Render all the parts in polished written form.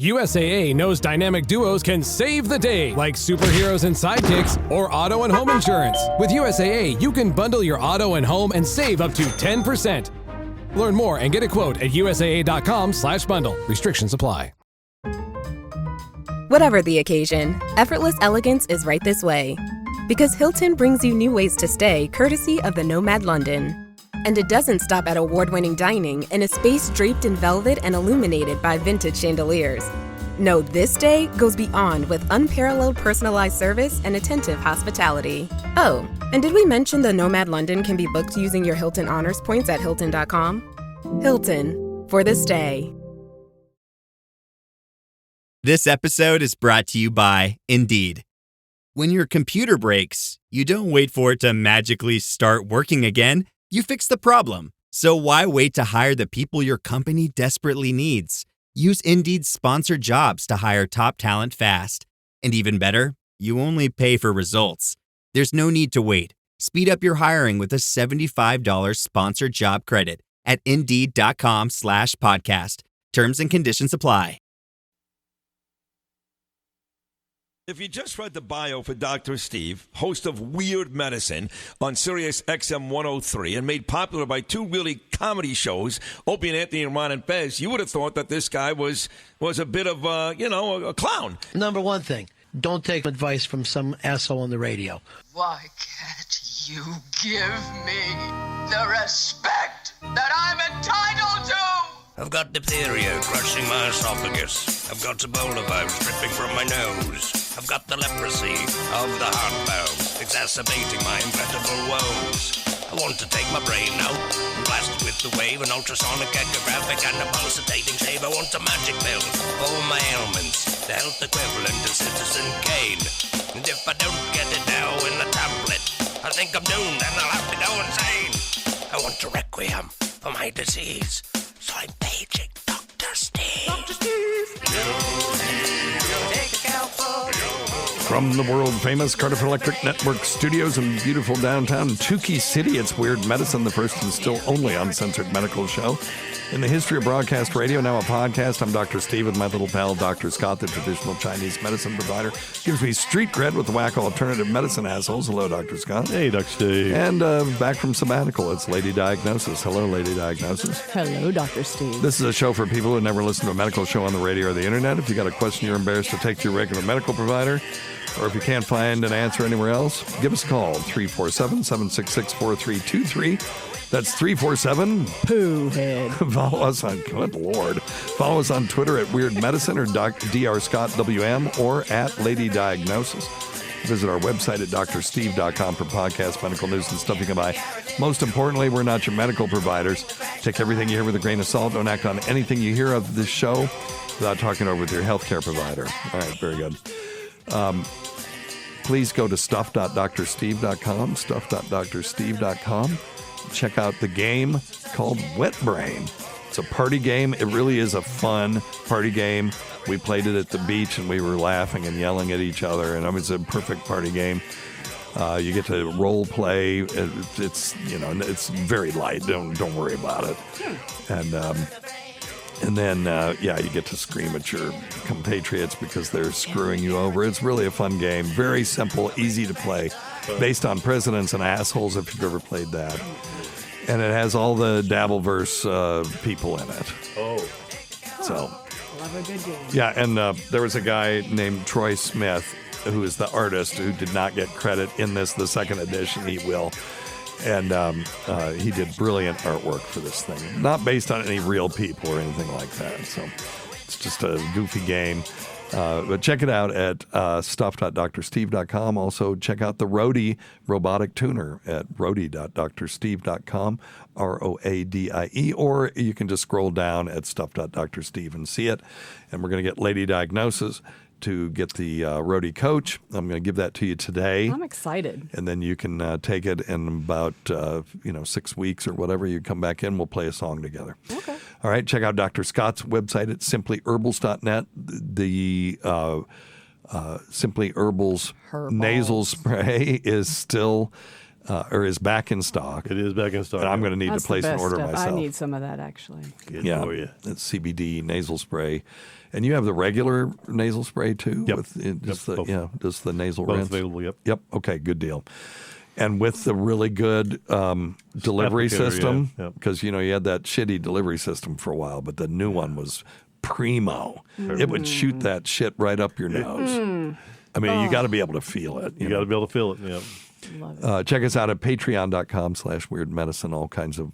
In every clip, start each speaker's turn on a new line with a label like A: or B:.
A: USAA knows dynamic duos can save the day, like superheroes and sidekicks or auto and home insurance. With USAA, you can bundle your auto and home and save up to 10%. Learn more and get a quote at usaa.com/bundle. Restrictions apply.
B: Whatever the occasion, effortless elegance is right this way. Because Hilton brings you new ways to stay courtesy of the Nomad London. And it doesn't stop at award-winning dining in a space draped in velvet and illuminated by vintage chandeliers. No, this day goes beyond with unparalleled personalized service and attentive hospitality. Oh, and did we mention the Nomad London can be booked using your Hilton Honors points at Hilton.com? Hilton, for this day.
C: This episode is brought to you by Indeed. When your computer breaks, you don't wait for it to magically start working again. You fix the problem. So why wait to hire the people your company desperately needs? Use Indeed's sponsored jobs to hire top talent fast. And even better, you only pay for results. There's no need to wait. Speed up your hiring with a $75 sponsored job credit at Indeed.com/podcast. Terms and conditions apply.
D: If you just read the bio for Dr. Steve, host of Weird Medicine on Sirius XM 103 and made popular by two really comedy shows, Opie and Anthony and Ron and Fez, you would have thought that this guy was a bit of a clown.
E: Number one thing, don't take advice from some asshole on the radio.
F: Why can't you give me the respect that I'm entitled to?
G: I've got diphtheria crushing my esophagus. I've got Ebola vibes dripping from my nose. I've got the leprosy of the heart valves, exacerbating my incredible woes. I want to take my brain out and blast it with the wave, an ultrasonic, echographic, and a pulsating shave. I want a magic pill for all my ailments, the health equivalent of Citizen Kane. And if I don't get it now in the tablet, I think I'm doomed and I'll have to go insane. I want a requiem for my disease, so I'm paging Dr. Steve. Dr. Steve, take a cowboy.
H: From the world-famous Cardiff Electric Network studios in beautiful downtown Tukey City, it's Weird Medicine, the first and still only uncensored medical show in the history of broadcast radio, now a podcast. I'm Dr. Steve with my little pal, Dr. Scott, the traditional Chinese medicine provider. Gives me street cred with the whack alternative medicine assholes. Hello, Dr. Scott.
I: Hey, Dr. Steve.
H: And back from sabbatical, it's Lady Diagnosis. Hello, Lady Diagnosis.
J: Hello, Dr. Steve.
H: This is a show for people who never listen to a medical show on the radio or the internet. If you got a question you're embarrassed to take to your regular medical provider, or if you can't find an answer anywhere else, give us a call, 347-766-4323. That's 347-POO-HEAD. Follow us on, good Lord. Follow us on Twitter at Weird Medicine or Dr. Scott WM or at Lady Diagnosis. Visit our website at drsteve.com for podcasts, medical news, and stuff you can buy. Most importantly, we're not your medical providers. Take everything you hear with a grain of salt. Don't act on anything you hear of this show without talking over with your healthcare provider. All right, very good. Please go to stuff.drsteve.com, stuff.drsteve.com. Check out the game called Wet Brain. It's a party game. It really is a fun party game. We played it at the beach, and we were laughing and yelling at each other, and it was a perfect party game. You get to role play. It's very light. Don't worry about it. And then, you get to scream at your compatriots because they're screwing you over. It's really a fun game. Very simple, easy to play, based on presidents and assholes, if you've ever played that. And it has all the Dabbleverse people in it.
I: Oh.
H: So.
J: Love a good game. Yeah,
H: and there was a guy named Troy Smith, who is the artist, who did not get credit in this, the second edition. He will. And he did brilliant artwork for this thing. Not based on any real people or anything like that. So it's just a goofy game. But check it out at stuff.drsteve.com. Also, check out the Roadie robotic tuner at roadie.drsteve.com, ROADIE. Or you can just scroll down at stuff.drsteve and see it. And we're going to get Lady Diagnosis to get the Roadie Coach. I'm going to give that to you today.
J: I'm excited.
H: And then you can take it in about 6 weeks or whatever. You come back in, we'll play a song together.
J: Okay.
H: All right, check out Dr. Scott's website at simplyherbals.net. The Simply Herbals nasal spray is still is back in stock.
I: It is back in stock.
H: And I'm going to need to place an order myself.
J: I need some of that, actually.
I: Good for you.
H: It's CBD nasal spray. And you have the regular nasal spray too?
I: Yep.
H: Just
I: both.
H: the nasal
I: Both
H: rinse?
I: available, yep.
H: Yep, okay, good deal. And with the really good delivery
I: Applicator,
H: system,
I: yeah. Yep.
H: because, you had that shitty delivery system for a while, but the new one was primo. It would shoot that shit right up your nose. I mean, you got to be able to feel it.
I: You got to be able to feel it, yeah.
J: Love it.
H: Check us out at patreon.com/weirdmedicine. All kinds of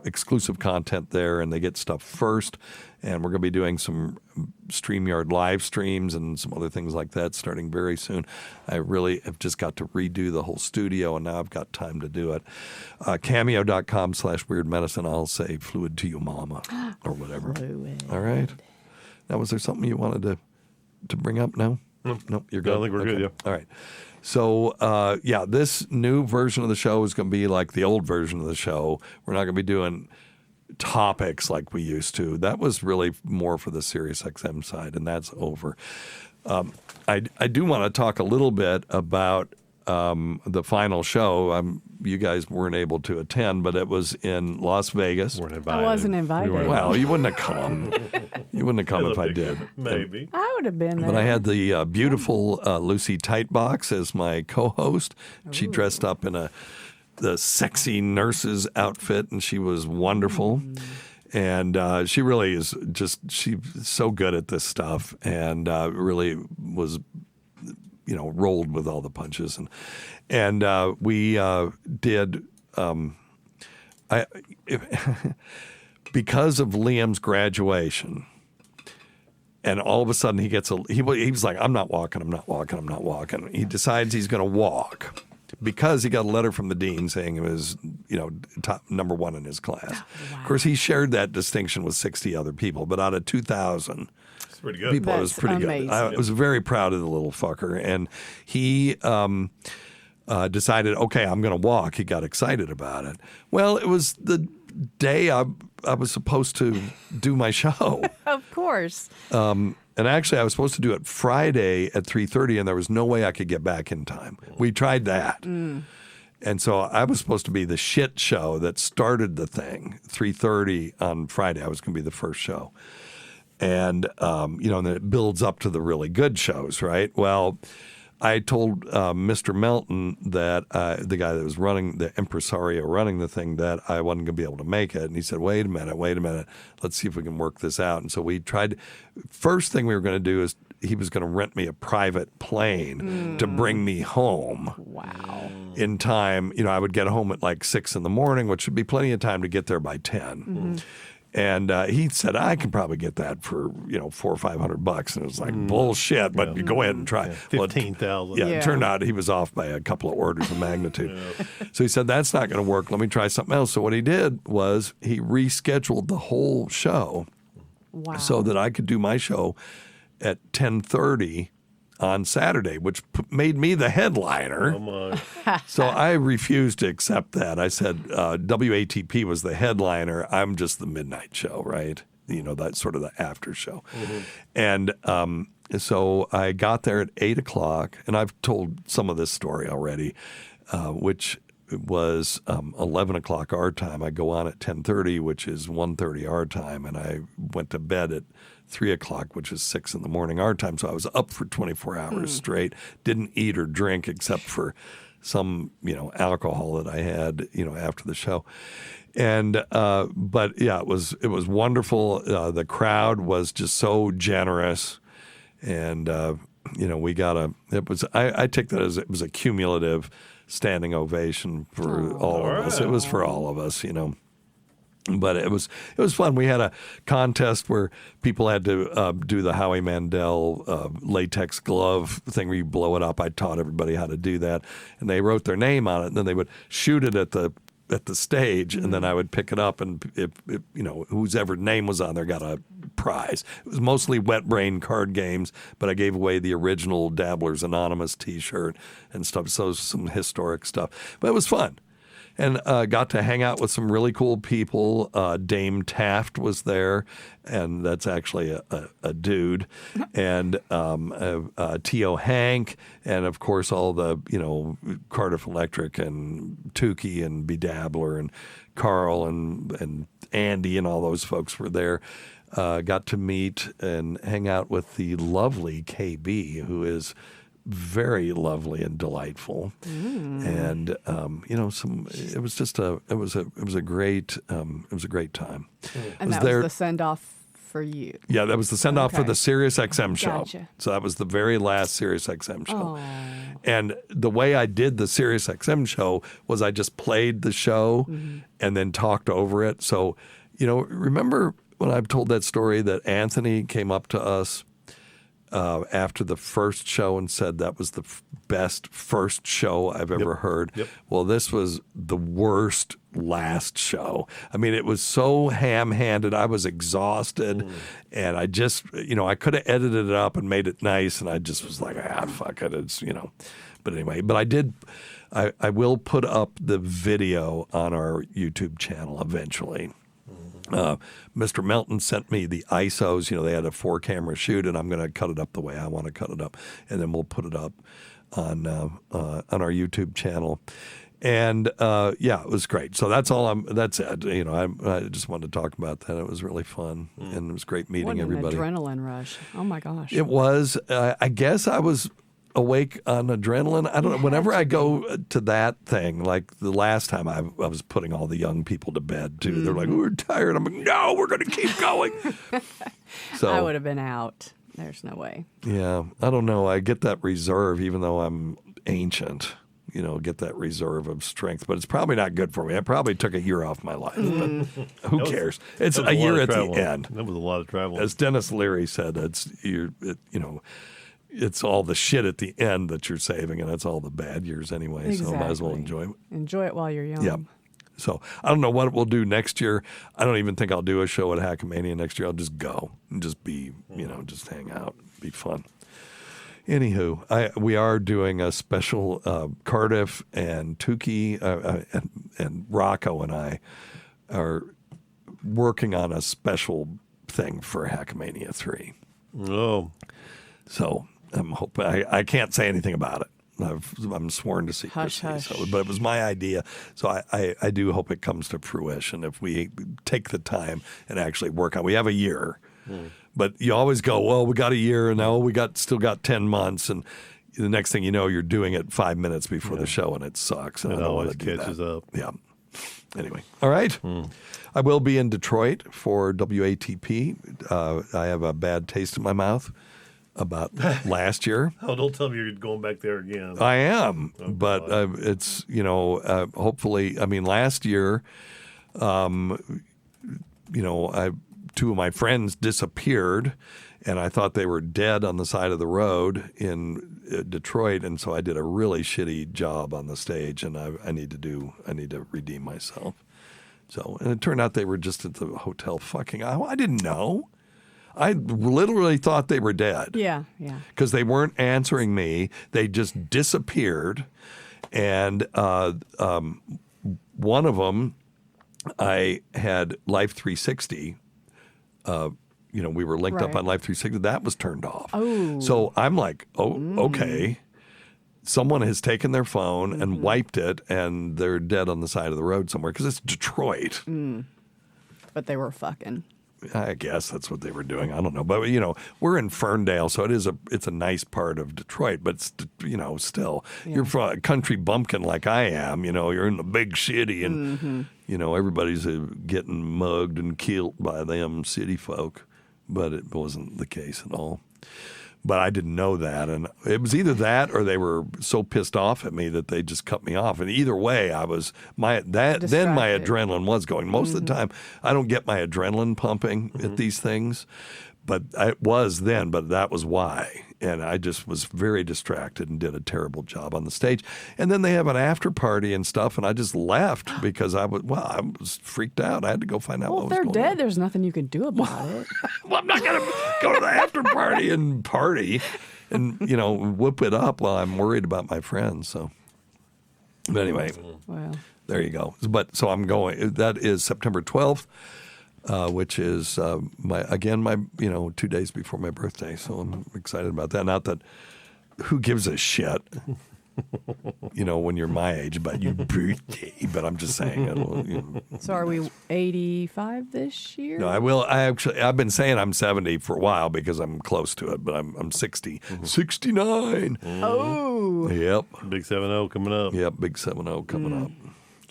H: exclusive content there, and they get stuff first. And we're going to be doing some StreamYard live streams and some other things like that starting very soon. I really have just got to redo the whole studio, and now I've got time to do it. Cameo.com/weirdmedicine. I'll say fluid to you, mama, or whatever.
J: Fluid.
H: All right. Now, was there something you wanted to bring up? No? Nope, you're good.
I: I think we're good, yeah.
H: All right. So, this new version of the show is going to be like the old version of the show. We're not going to be doing topics like we used to. That was really more for the SiriusXM side, and that's over. I do want to talk a little bit about the final show. You guys weren't able to attend, but it was in Las Vegas.
I: Weren't invited.
J: I wasn't invited.
H: Well, you wouldn't have come. You wouldn't have come if I did.
I: Maybe.
J: I would have been there.
H: But I had the beautiful Lucy Tightbox as my co-host. She dressed up in the sexy nurse's outfit, and she was wonderful. And she really is she's so good at this stuff, and really was, rolled with all the punches. And we did, because of Liam's graduation, and all of a sudden he was like, I'm not walking. He decides he's going to walk because he got a letter from the dean saying he was, top number one in his class. Wow. Of course, he shared that distinction with 60 other people, but out of 2,000
I: That's pretty good.
H: people, it was pretty
J: amazing.
H: good. I was very proud of the little fucker. And he decided, okay, I'm going to walk. He got excited about it. Well, it was the day I was supposed to do my show.
J: Of course.
H: And actually, I was supposed to do it Friday at 3:30, and there was no way I could get back in time. We tried that. And so I was supposed to be the shit show that started the thing, 3:30 on Friday. I was going to be the first show. And, and then it builds up to the really good shows, right? Well, I told Mr. Melton that the guy that was running, the impresario running the thing, that I wasn't going to be able to make it. And he said, wait a minute. Let's see if we can work this out. And so we tried. First thing we were going to do is he was going to rent me a private plane to bring me home.
J: Wow.
H: In time. I would get home at like 6 in the morning, which would be plenty of time to get there by 10. Mm-hmm. And he said, I can probably get that for, $400 or $500. And it was like, bullshit, but you go ahead and try.
I: 15,000.
H: It turned out he was off by a couple of orders of magnitude. So he said, that's not going to work. Let me try something else. So what he did was he rescheduled the whole show so that I could do my show at 10:30 on Saturday, which made me the headliner.
I: Oh my.
H: So I refused to accept that. I said WATP was the headliner. I'm just the midnight show, right? That's sort of the after show. Mm-hmm. And so I got there at 8 o'clock, and I've told some of this story already, which was 11 o'clock our time. I go on at 10:30, which is 1:30 our time, and I went to bed at 3 o'clock, which is 6 in the morning our time. So I was up for 24 hours straight, didn't eat or drink except for some, alcohol that I had, after the show. And, but yeah, it was wonderful. The crowd was just so generous. And, we got I take that as it was a cumulative standing ovation for all of us. It was for all of us, But it was fun. We had a contest where people had to do the Howie Mandel latex glove thing where you blow it up. I taught everybody how to do that, and they wrote their name on it, and then they would shoot it at the stage, and then I would pick it up, and if whose ever name was on there got a prize. It was mostly wet brain card games, but I gave away the original Dabblers Anonymous T-shirt and stuff. So some historic stuff, but it was fun. And got to hang out with some really cool people. Dame Taft was there, and that's actually a dude. And T.O. Hank, and of course all the, Cardiff Electric and Tukey and Bedabbler and Carl and Andy and all those folks were there. got to meet and hang out with the lovely KB, who is very lovely and delightful. And it was just a great time.
J: And that was the send off for you.
H: Yeah, that was the send off for the Sirius XM show.
J: Gotcha.
H: So that was the very last Sirius XM show.
J: Aww.
H: And the way I did the Sirius XM show was I just played the show and then talked over it. So, remember when I've told that story that Anthony came up to us after the first show and said that was the best first show I've ever heard?
I: Yep.
H: Well, this was the worst last show. I mean, it was so ham-handed. I was exhausted, and I just, I could have edited it up and made it nice, and I just was like, fuck it. It's, But anyway, I will put up the video on our YouTube channel eventually. Mr. Melton sent me the ISOs. They had a 4-camera shoot, and I'm going to cut it up the way I want to cut it up, and then we'll put it up on our YouTube channel. And it was great. So that's all. That's it. I just wanted to talk about that. It was really fun, and it was great meeting everybody.
J: What an adrenaline rush! Oh my gosh!
H: It was. I guess I was awake on adrenaline. I don't know. Whenever I go to that thing, like the last time I was putting all the young people to bed too. They're like, "We're tired." I'm like, "No, we're going to keep going." So
J: I would have been out. There's no way.
H: Yeah, I don't know. I get that reserve, even though I'm ancient. Get that reserve of strength, but it's probably not good for me. I probably took a year off my life, but who cares? It's a year at the end.
I: That was a lot of travel.
H: As Dennis Leary said, it's all the shit at the end that you're saving, and that's all the bad years anyway.
J: Exactly.
H: So might as well enjoy it.
J: Enjoy it while you're young.
H: Yeah. So I don't know what we'll do next year. I don't even think I'll do a show at Hackamania next year. I'll just go and just be, just hang out, be fun. Anywho, we are doing a special. Cardiff and Tukey and Rocco and I are working on a special thing for Hackamania 3.
I: Oh,
H: so I'm hoping. I can't say anything about it. I'm sworn to secrecy.
J: Hush, hush.
H: But it was my idea, so I do hope it comes to fruition if we take the time and actually work on it. We have a year. But you always go, well, we got a year, and now we still got 10 months, and the next thing you know, you're doing it 5 minutes before the show, and it sucks. And
I: it
H: I don't
I: always
H: want to do
I: catches
H: that.
I: up.
H: Yeah. Anyway, all right. I will be in Detroit for WATP. I have a bad taste in my mouth about last year.
I: Oh, don't tell me you're going back there again.
H: I am, but it's hopefully. I mean, last year, two of my friends disappeared, and I thought they were dead on the side of the road in Detroit, and so I did a really shitty job on the stage, and I need to redeem myself. So, and it turned out they were just at the hotel fucking. I didn't know. I literally thought they were dead.
J: Yeah.
H: Because they weren't answering me. They just disappeared, and one of them, I had Life 360. We were linked up on Life 360. That was turned off.
J: Oh.
H: So I'm like, okay. Someone has taken their phone and wiped it, and they're dead on the side of the road somewhere because it's Detroit.
J: But they were fucking.
H: I guess that's what they were doing. I don't know. But, we're in Ferndale, so it's a nice part of Detroit. But, still, you're from a country bumpkin like I am. You're in the big city, and, everybody's getting mugged and killed by them city folk. But it wasn't the case at all. But I didn't know that. And it was either that or they were so pissed off at me that they just cut me off. And either way, then my adrenaline was going. Most of the time, I don't get my adrenaline pumping at these things. But it was then, but that was why. And I just was very distracted and did a terrible job on the stage. And then they have an after party and stuff, and I just left because I was freaked out. I had to go find out what was going on.
J: Well, if they're dead, there's nothing you can do about it.
H: Well, I'm not going to go to the after party and party and, whoop it up while I'm worried about my friends. So, but anyway, there you go. But so I'm going. That is September 12th. Which is my 2 days before my birthday. So I'm excited about that. Not that who gives a shit. when you're my age, but your birthday. But I'm just saying.
J: So are we 85 this year?
H: No, I will. I've been saying I'm 70 for a while because I'm close to it, but I'm 60. 69.
J: Oh.
H: Yep.
I: Big 7-0 coming up.
H: Yep, big 7-0 coming up.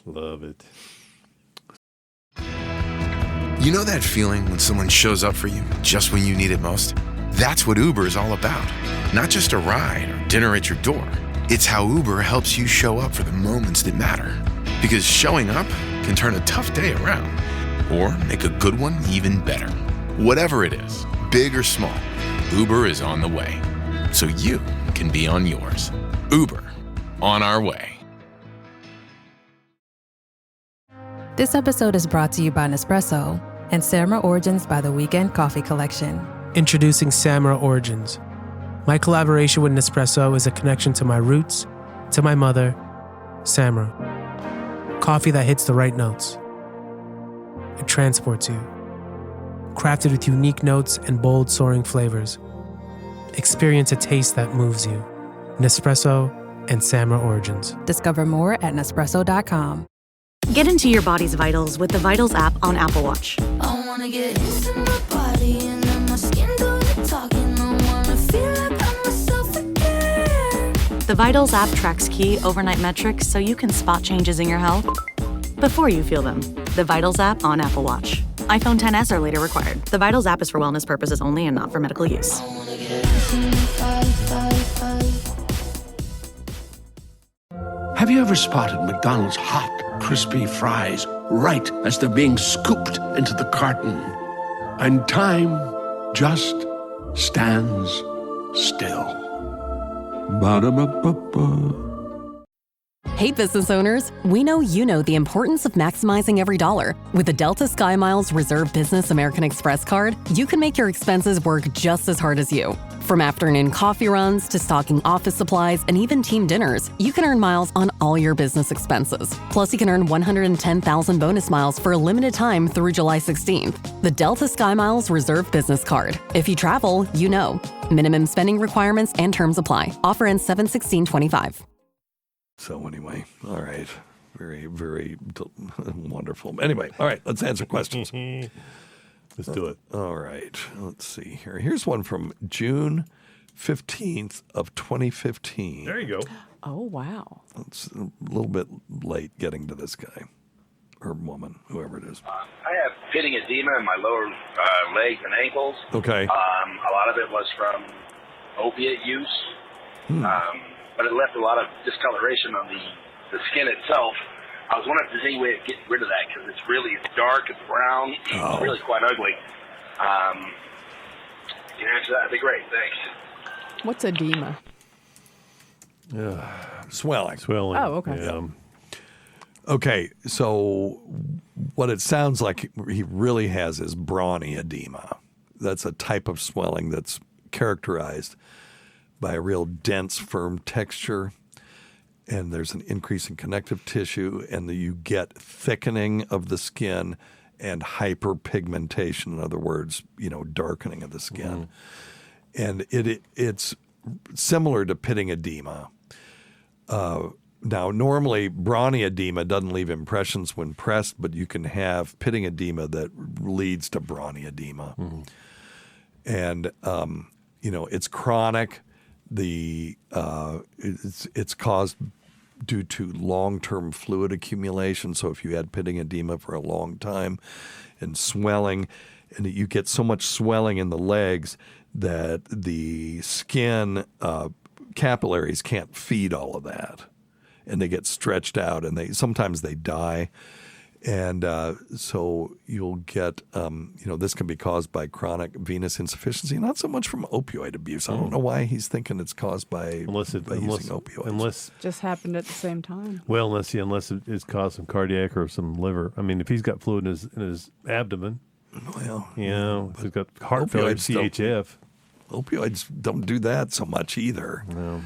I: Love it.
K: You know that feeling when someone shows up for you just when you need it most? That's what Uber is all about. Not just a ride or dinner at your door. It's how Uber helps you show up for the moments that matter. Because showing up can turn a tough day around or make a good one even better. Whatever it is, big or small, Uber is on the way. So you can be on yours. Uber, on our way.
L: This episode is brought to you by Nespresso and Samra Origins by the Weekend Coffee Collection.
M: Introducing Samra Origins. My collaboration with Nespresso is a connection to my roots, to my mother, Samra. Coffee that hits the right notes. It transports you. Crafted with unique notes and bold soaring flavors. Experience a taste that moves you. Nespresso and Samra Origins.
L: Discover more at Nespresso.com.
N: Get into your body's vitals with the Vitals app on Apple Watch.
O: I wanna get into my body and let my skin do the talking. I wanna feel like I'm myself again.
N: The Vitals app tracks key overnight metrics so you can spot changes in your health before you feel them. The Vitals app on Apple Watch. iPhone XS or later required. The Vitals app is for wellness purposes only and not for medical use.
P: Have you ever spotted McDonald's hot, crispy fries right as they're being scooped into the carton? And time just stands still. Ba-da-ba-ba-ba.
Q: Hey, business owners, we know you know the importance of maximizing every dollar. With the Delta Sky Miles Reserve Business American Express card, you can make your expenses work just as hard as you. From afternoon coffee runs to stocking office supplies and even team dinners, you can earn miles on all your business expenses. Plus, you can earn 110,000 bonus miles for a limited time through July 16th. The Delta Sky Miles Reserve Business Card. If you travel, you know. Minimum spending requirements and terms apply. Offer ends 7/16/25.
H: So anyway, all right. Very, very wonderful. Anyway, all right, let's answer questions.
I: Let's do it.
H: All right, let's see here. Here's one from June 15th of 2015.
I: There you go.
J: Oh, wow.
H: It's a little bit late getting to this guy or woman, whoever it is.
R: I have pitting edema in my lower legs and ankles.
H: Okay.
R: A lot of it was from opiate use. But it left a lot of discoloration on the skin itself. I was wondering if there's any way of getting rid of that because it's really dark, it's brown, it's really quite ugly. You answer that, that'd be great. Thanks.
J: What's edema?
H: Swelling.
J: Oh, okay.
I: Yeah.
H: Okay, so what it sounds like he really has is brawny edema. That's a type of swelling that's characterized by a real dense, firm texture, and there's an increase in connective tissue, and you get thickening of the skin and hyperpigmentation. In other words, darkening of the skin. And it's similar to pitting edema. Now, normally, brawny edema doesn't leave impressions when pressed, but you can have pitting edema that leads to brawny edema. And, it's chronic. It's caused due to long-term fluid accumulation. So if you had pitting edema for a long time and swelling, and you get so much swelling in the legs that the skin capillaries can't feed all of that, and they get stretched out, and sometimes they die. And so you'll get, this can be caused by chronic venous insufficiency, not so much from opioid abuse. I don't know why he's thinking it's caused by using opioids.
I: Unless
J: just happened at the same time.
I: Well, unless it's caused some cardiac or some liver. I mean, if he's got fluid in his abdomen,
H: well,
I: if he's got heart failure, CHF.
H: Opioids don't do that so much either.
I: No.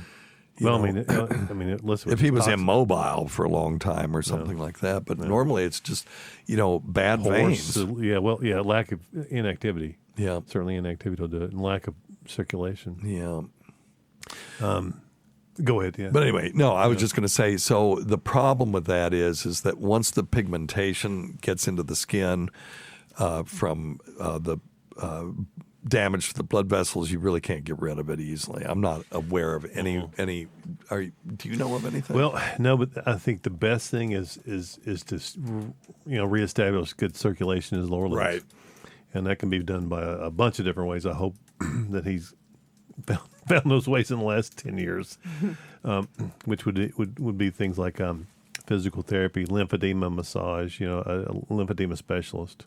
H: Listen, if he was immobile for a long time or something like that, but normally it's just, bad veins.
I: Lack of inactivity.
H: Yeah,
I: certainly inactivity will do it, and lack of circulation.
H: Yeah.
I: Go ahead, yeah.
H: But anyway, no, I was just going to say, so the problem with that is that once the pigmentation gets into the skin from the damage to the blood vessels, you really can't get rid of it easily. I'm not aware of any. Do you know of anything?
I: Well, no, but I think the best thing is to reestablish good circulation in his lower legs,
H: right?
I: And that can be done by a bunch of different ways. I hope that he's found those ways in the last 10 years, which would be things like physical therapy, lymphedema massage, a lymphedema specialist,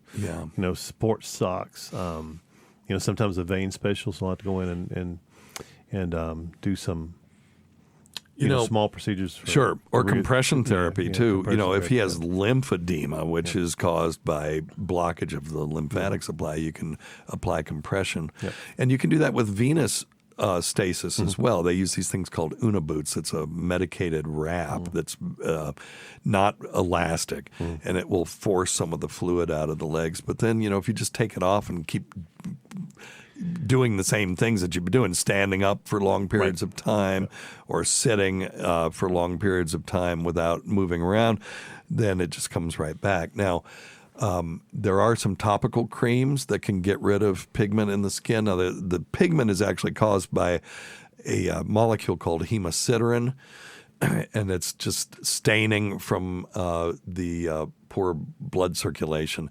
I: sports socks. Sometimes a vein specialist will have to go in and do some small procedures.
H: Or compression therapy too. If he has
I: therapy.
H: lymphedema, which is caused by blockage of the lymphatic supply, you can apply compression, and you can do that with venous stasis as well. They use these things called Uniboots. It's a medicated wrap that's not elastic, and it will force some of the fluid out of the legs. But then, if you just take it off and keep doing the same things that you've been doing, standing up for long periods of time or sitting for long periods of time without moving around, then it just comes right back. Now, there are some topical creams that can get rid of pigment in the skin. Now, the pigment is actually caused by a molecule called hemosiderin, and it's just staining from the poor blood circulation.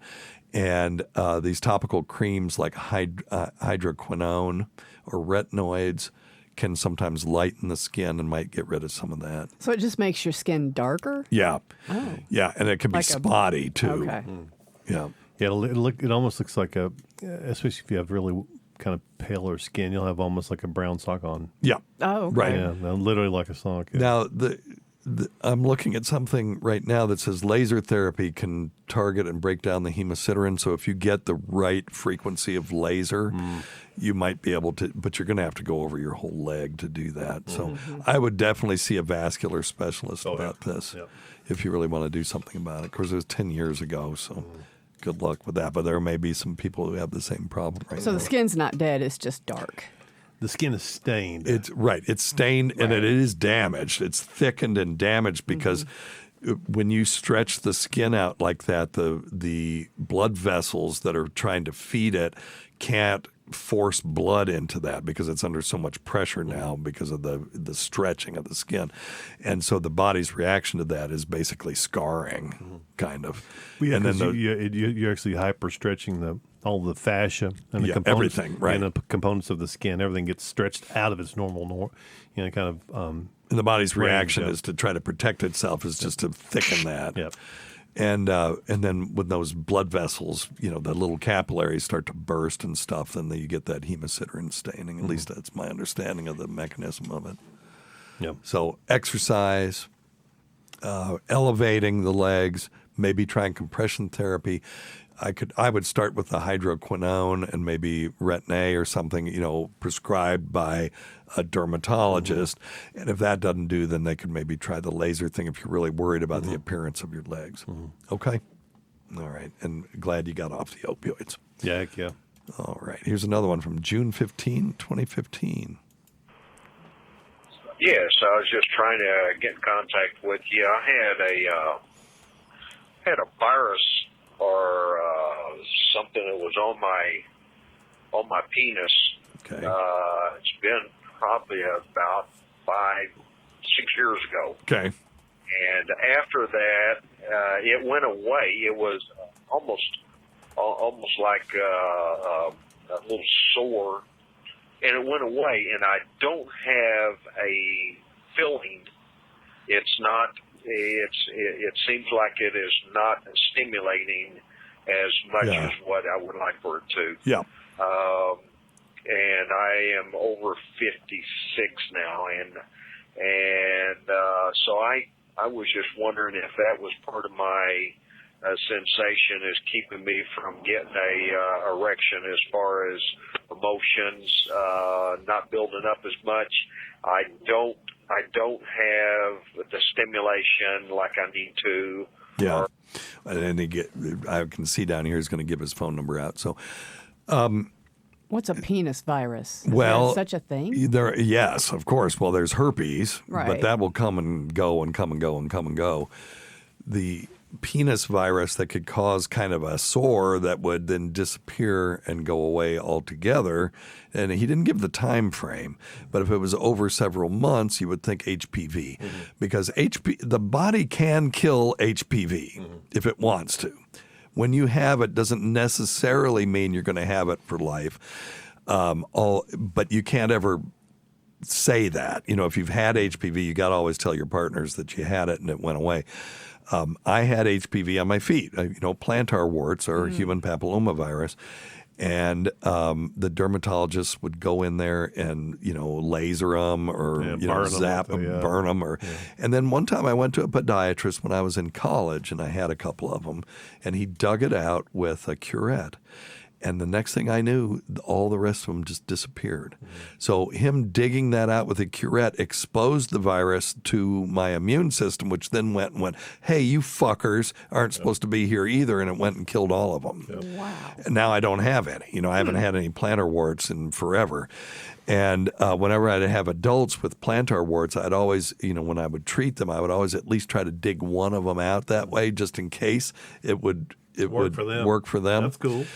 H: And these topical creams like hydroquinone or retinoids can sometimes lighten the skin and might get rid of some of that.
J: So it just makes your skin darker?
H: Yeah.
J: Oh.
H: Yeah, and it can be
J: Like
H: spotty too.
J: Okay.
H: Yeah.
I: Yeah, it almost looks like especially if you have really kind of paler skin, you'll have almost like a brown sock on.
H: Yeah.
J: Oh, okay.
H: Right.
I: Yeah, literally like a sock. Yeah.
H: Now, I'm looking at something right now that says laser therapy can target and break down the hemosiderin. So if you get the right frequency of laser, you might be able to, but you're going to have to go over your whole leg to do that. So I would definitely see a vascular specialist about this if you really want to do something about it. Of course, it was 10 years ago, so good luck with that. But there may be some people who have the same problem right now.
J: So the skin's not dead, it's just dark.
I: The skin is stained.
H: It's right. It's stained and it is damaged. It's thickened and damaged because when you stretch the skin out like that, the blood vessels that are trying to feed it can't force blood into that because it's under so much pressure now because of the stretching of the skin. And so the body's reaction to that is basically scarring, kind of.
I: Yeah,
H: and then
I: you're actually hyper-stretching all the fascia and the components,
H: everything, right.
I: and the components of the skin. Everything gets stretched out of its normal, kind of.
H: And the body's reaction is to try to protect itself, is just to thicken that.
I: Yep.
H: And then when those blood vessels, the little capillaries start to burst and stuff, then you get that hemosiderin staining. At least that's my understanding of the mechanism of it.
I: Yep.
H: So exercise, elevating the legs, maybe trying compression therapy. I would start with the hydroquinone and maybe Retin-A or something, prescribed by a dermatologist. And if that doesn't do, then they could maybe try the laser thing if you're really worried about the appearance of your legs. Okay? All right. And glad you got off the opioids.
I: Yeah, heck yeah.
H: All right. Here's another one from June 15, 2015.
S: Yes, I was just trying to get in contact with you. I had a virus or something that was on my penis.
H: Okay.
S: It's been probably about 5-6 years ago.
H: Okay.
S: And after that, it went away. It was almost like a little sore, and it went away. And I don't have a filling. It's not. It seems like it is not stimulating as much as what I would like for it to.
H: Yeah.
S: And I am over 56 now, and so I was just wondering if that was part of my sensation is keeping me from getting a erection as far as emotions not building up as much. I don't have the stimulation like I need to.
H: Yeah. And then I can see down here he's going to give his phone number out. So
J: What's a penis virus? Is
H: Well,
J: there such a thing?
H: Yes, of course. Well, there's herpes,
J: Right.
H: but that will come and go and come and go and come and go. The penis virus that could cause kind of a sore that would then disappear and go away altogether. And he didn't give the time frame, but if it was over several months, you would think HPV, because the body can kill HPV if it wants to. When you have it, doesn't necessarily mean you're going to have it for life. But you can't ever say that. You know, if you've had HPV, you got to always tell your partners that you had it and it went away. I had HPV on my feet. Plantar warts or human papillomavirus. And the dermatologist would go in there and, laser them or, zap them, burn them. And then one time I went to a podiatrist when I was in college, and I had a couple of them, and he dug it out with a curette. And the next thing I knew, all the rest of them just disappeared. So him digging that out with a curette exposed the virus to my immune system, which then went, hey, you fuckers aren't supposed to be here either, and it went and killed all of them.
J: Wow.
H: And now I don't have any. I haven't had any plantar warts in forever. And whenever I'd have adults with plantar warts, I'd always, when I would treat them, I would always at least try to dig one of them out that way, just in case it would work for them.
I: That's cool.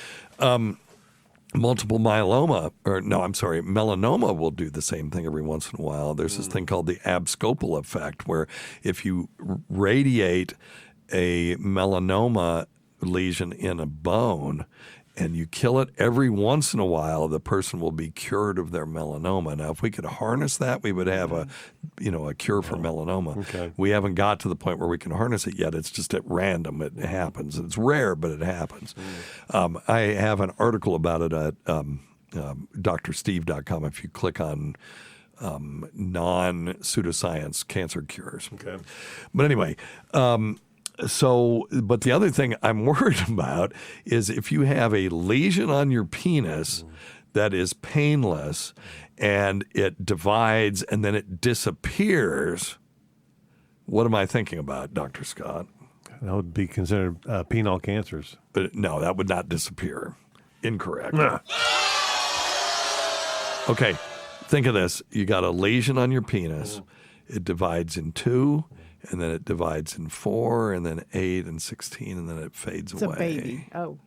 H: Multiple myeloma, melanoma will do the same thing every once in a while. There's this thing called the abscopal effect, where if you radiate a melanoma lesion in a bone and you kill it, every once in a while the person will be cured of their melanoma. Now, if we could harness that, we would have a cure for melanoma.
I: Okay.
H: We haven't got to the point where we can harness it yet. It's just at random. It happens. It's rare, but it happens. I have an article about it at drsteve.com if you click on non-pseudoscience cancer cures.
I: Okay.
H: But anyway, but the other thing I'm worried about is if you have a lesion on your penis that is painless and it divides and then it disappears, what am I thinking about, Dr. Scott?
I: That would be considered penile cancers.
H: No, that would not disappear. Incorrect. Okay, think of this. You got a lesion on your penis. It divides in 2. And then it divides in 4, and then 8 and 16, and then it fades away.
J: It's a baby. Oh.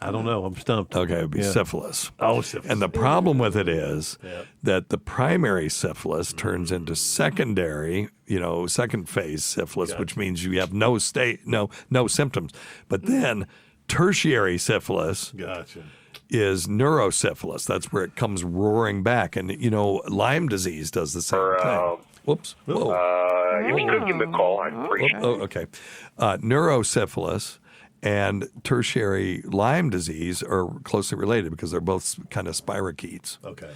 I: I don't know. I'm stumped.
H: Okay, it would be syphilis.
I: Oh, syphilis.
H: And the problem with it is that the primary syphilis turns into secondary, second phase syphilis, which means you have no symptoms. But then tertiary syphilis is neurosyphilis. That's where it comes roaring back. And, Lyme disease does the same thing. Whoops. Whoa.
S: If you could give me a call, I'd appreciate it.
H: Okay. Neurosyphilis and tertiary Lyme disease are closely related because they're both kind of spirochetes.
I: Okay.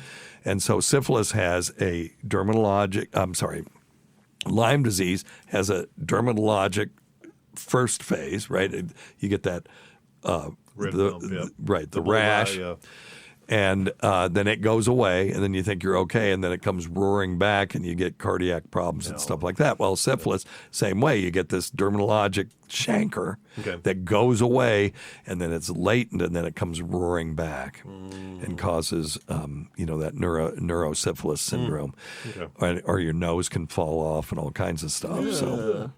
H: And so syphilis has a Lyme disease has a dermatologic first phase, right? You get that, the rash. And then it goes away, and then you think you're okay, and then it comes roaring back, and you get cardiac problems and stuff like that. Well, syphilis, same way. You get this dermatologic chancre that goes away, and then it's latent, and then it comes roaring back and causes, that neurosyphilis syndrome. Or your nose can fall off and all kinds of stuff. So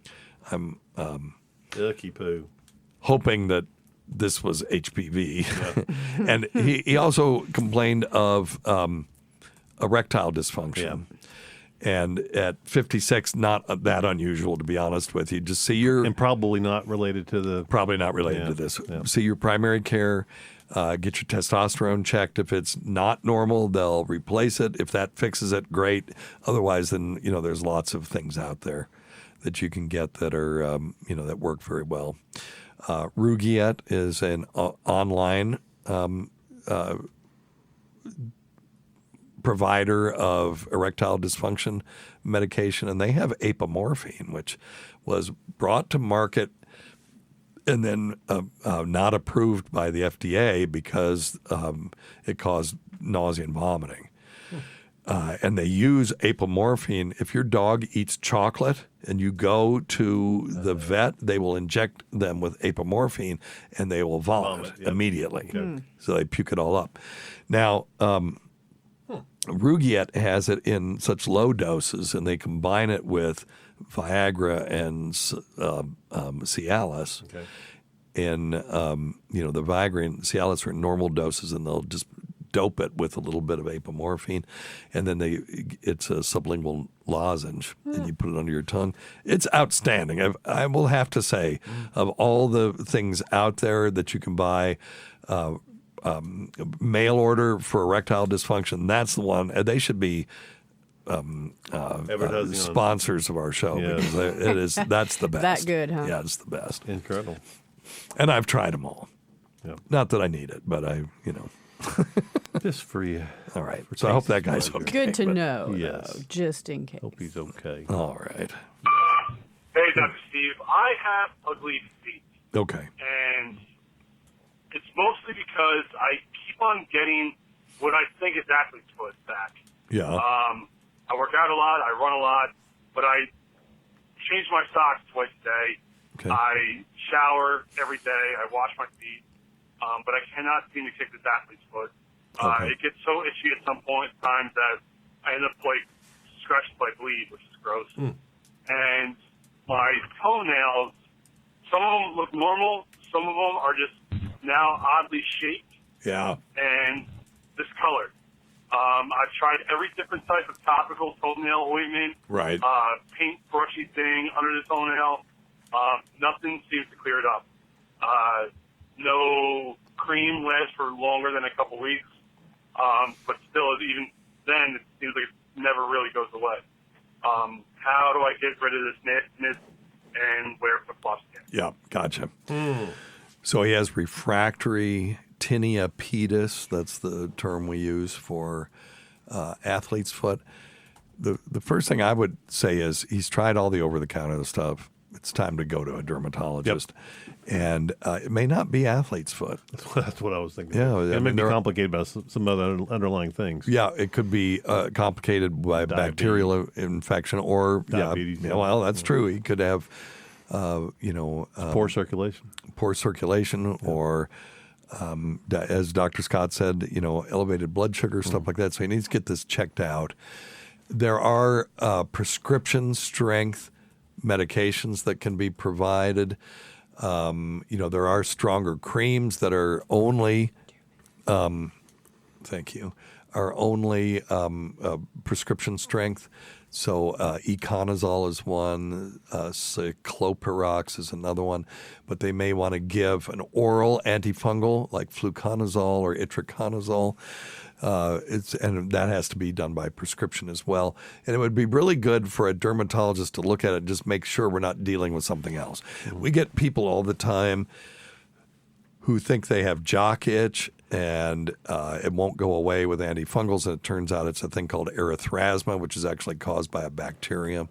H: I'm
I: yucky poo.
H: Hoping that this was HPV. And he also complained of erectile dysfunction. And at 56, not that unusual, to be honest with you. Just see
I: and probably not related to the...
H: Probably not related to this. See your primary care. Get your testosterone checked. If it's not normal, they'll replace it. If that fixes it, great. Otherwise, then, there's lots of things out there that you can get that are, that work very well. Rugiet is an online provider of erectile dysfunction medication, and they have apomorphine, which was brought to market and then not approved by the FDA because it caused nausea and vomiting. And they use apomorphine. If your dog eats chocolate and you go to the vet, they will inject them with apomorphine and they will vomit immediately. So they puke it all up. Now, Rugiet has it in such low doses, and they combine it with Viagra and Cialis. Okay. And, the Viagra and Cialis are in normal doses, and they'll just dope it with a little bit of apomorphine, and then it's a sublingual lozenge, and you put it under your tongue. It's outstanding. I will have to say, of all the things out there that you can buy, mail order for erectile dysfunction, that's the one. They should be sponsors of our show because that's the best.
J: That good, huh?
H: Yeah, it's the best.
I: Incredible.
H: And I've tried them all. Yep. Not that I need it, but
I: just for you.
H: All right. So I hope that guy's okay.
J: Good to know.
I: Yes.
J: Though, just in case.
I: Hope he's okay.
H: All right.
T: Hey, Dr. Steve. I have ugly feet.
H: Okay.
T: And it's mostly because I keep on getting what I think is athlete's foot back.
H: Yeah.
T: I work out a lot. I run a lot. But I change my socks twice a day.
H: Okay.
T: I shower every day. I wash my feet. But I cannot seem to kick this athlete's foot.
H: Okay.
T: It gets so itchy at some point in time that I end up scratched by bleed, which is gross. And my toenails, some of them look normal. Some of them are just now oddly shaped
H: Yeah.
T: and discolored. I've tried every different type of topical toenail ointment.
H: Right.
T: Paint brushy thing under the toenail. Nothing seems to clear it up. No cream lasts for longer than a couple weeks. But still, even then, it seems like it never really goes away. How do I get rid of this nastiness and wear flip-flops again?
H: Yeah, gotcha. So he has refractory tinea pedis. That's the term we use for athlete's foot. The first thing I would say is he's tried all the over-the-counter stuff. It's time to go to a dermatologist. Yep. And it may not be athlete's foot.
I: That's what I was thinking.
H: Yeah,
I: it may be complicated by some other underlying things.
H: Yeah, it could be complicated by bacterial infection or
I: diabetes.
H: Yeah, well, that's true. He could have, poor
I: circulation.
H: Poor circulation, or as Dr. Scott said, elevated blood sugar, stuff like that. So he needs to get this checked out. There are prescription strength medications that can be provided. There are stronger creams that are only, prescription strength. So econazole is one, cyclopirox is another one, but they may want to give an oral antifungal like fluconazole or itraconazole. And that has to be done by prescription as well. And it would be really good for a dermatologist to look at it and just make sure we're not dealing with something else. We get people all the time who think they have jock itch and it won't go away with antifungals, and it turns out it's a thing called erythrasma, which is actually caused by a bacterium.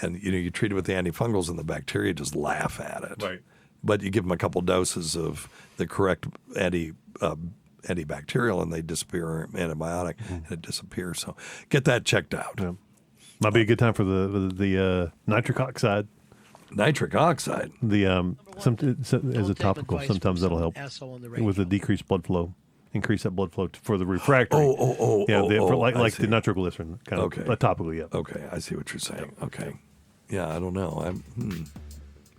H: And you treat it with the antifungals and the bacteria just laugh at it.
I: Right.
H: But you give them a couple doses of the correct antibacterial and they disappear, antibiotic, and it disappears. So get that checked out.
I: Yeah. Might be a good time for the nitric oxide.
H: Nitric oxide?
I: As a topical, sometimes that'll help with the decreased blood flow. Increase that blood flow for the refractory. Like the nitroglycerin kind of topical, yeah.
H: Okay, I see what you're saying. Okay. Yeah, I don't know.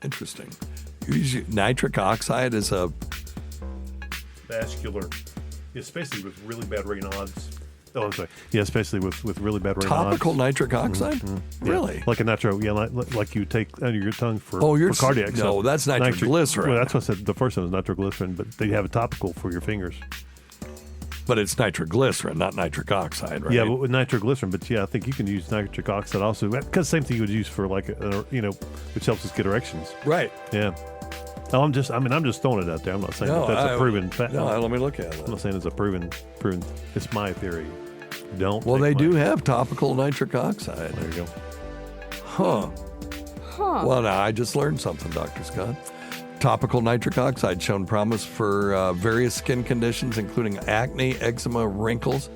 H: Interesting. Usually, nitric oxide is a
I: vascular, especially with really bad Raynaud's. Oh, I'm sorry. Yeah, especially with really bad Raynaud's.
H: Topical nitric oxide?
I: Mm-hmm.
H: Really?
I: Yeah. Like a nitro, like you take under your tongue for cardiac.
H: No, that's nitroglycerin.
I: Well, that's what I said. The first one was nitroglycerin, but they have a topical for your fingers.
H: But it's nitroglycerin, not nitric oxide, right?
I: Yeah, but with nitroglycerin. But yeah, I think you can use nitric oxide also, because same thing you would use for which helps us get erections.
H: Right.
I: Yeah. No, I'm just throwing it out there. I'm not saying that's a proven fact.
H: No, let me look at it.
I: I'm not saying it's a proven. It's my theory.
H: They do have topical nitric oxide.
I: There you go.
H: Huh. Well, now I just learned something, Dr. Scott. Topical nitric oxide shown promise for various skin conditions, including acne, eczema, wrinkles.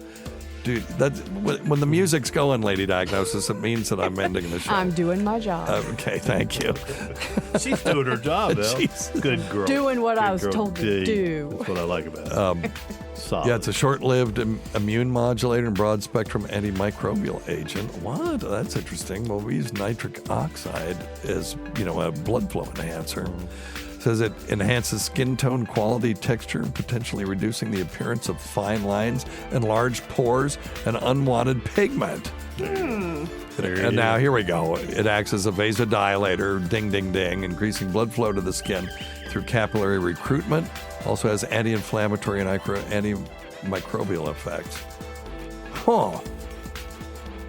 H: Dude, that's when the music's going, Lady Diagnosis, it means that I'm ending the show.
J: I'm doing my job.
H: Okay, thank you.
I: She's doing her job, though. Good girl.
J: Doing what
I: Good
J: I was
I: girl.
J: told to do.
I: That's what I like about it.
H: Yeah, it's a short-lived immune modulator and broad-spectrum antimicrobial agent. What? That's interesting. Well, we use nitric oxide as, a blood flow enhancer. Says it enhances skin tone, quality, texture, and potentially reducing the appearance of fine lines, enlarged pores, and unwanted pigment. And now here we go. It acts as a vasodilator, ding, ding, ding, increasing blood flow to the skin through capillary recruitment. Also has anti-inflammatory and antimicrobial effects. Huh.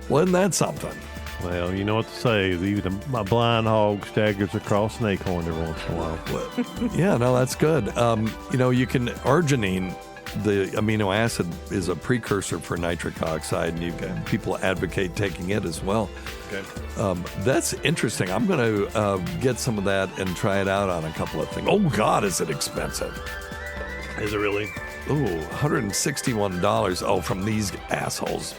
H: Well, isn't that something?
I: Well, you know what to say. Even a blind hog staggers across an acorn every once in a while.
H: Yeah, no, that's good. You can arginine, the amino acid, is a precursor for nitric oxide, and people advocate taking it as well.
I: Okay.
H: That's interesting. I'm going to get some of that and try it out on a couple of things. Oh, God, is it expensive?
I: Is it really?
H: Ooh, $161. Oh, from these assholes.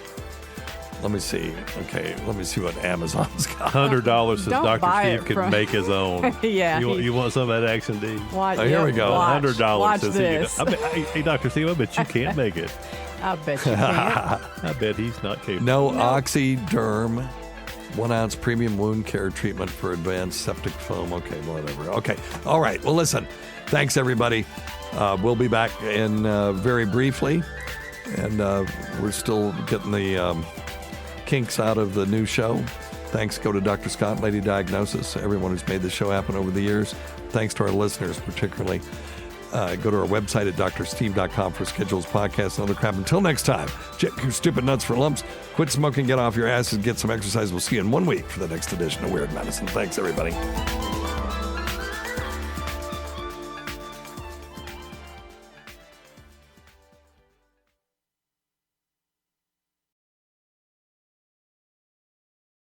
H: Let me see. Okay, let me see what Amazon's got.
I: $100 says
J: Don't
I: Dr.
J: buy
I: Steve
J: it
I: can
J: from-
I: make his own.
J: Yeah,
I: You want some of that Action D?
J: Watch,
H: here we go.
I: $100
J: watch
I: says
J: this.
I: he can. Hey, Dr. Steve, I bet you can't make it.
J: I bet you can't.
I: I bet he's not capable.
H: No Oxyderm, 1 ounce premium wound care treatment for advanced septic foam. Okay, whatever. Okay, all right. Well, listen, thanks everybody. We'll be back in very briefly, and we're still getting the kinks out of the new show. Thanks go to Dr. Scott, Lady Diagnosis, everyone who's made the show happen over the years. Thanks to our listeners, particularly. Go to our website at drsteve.com for schedules, podcasts, and other crap. Until next time, check your stupid nuts for lumps. Quit smoking, get off your asses, get some exercise. We'll see you in 1 week for the next edition of Weird Medicine. Thanks, everybody.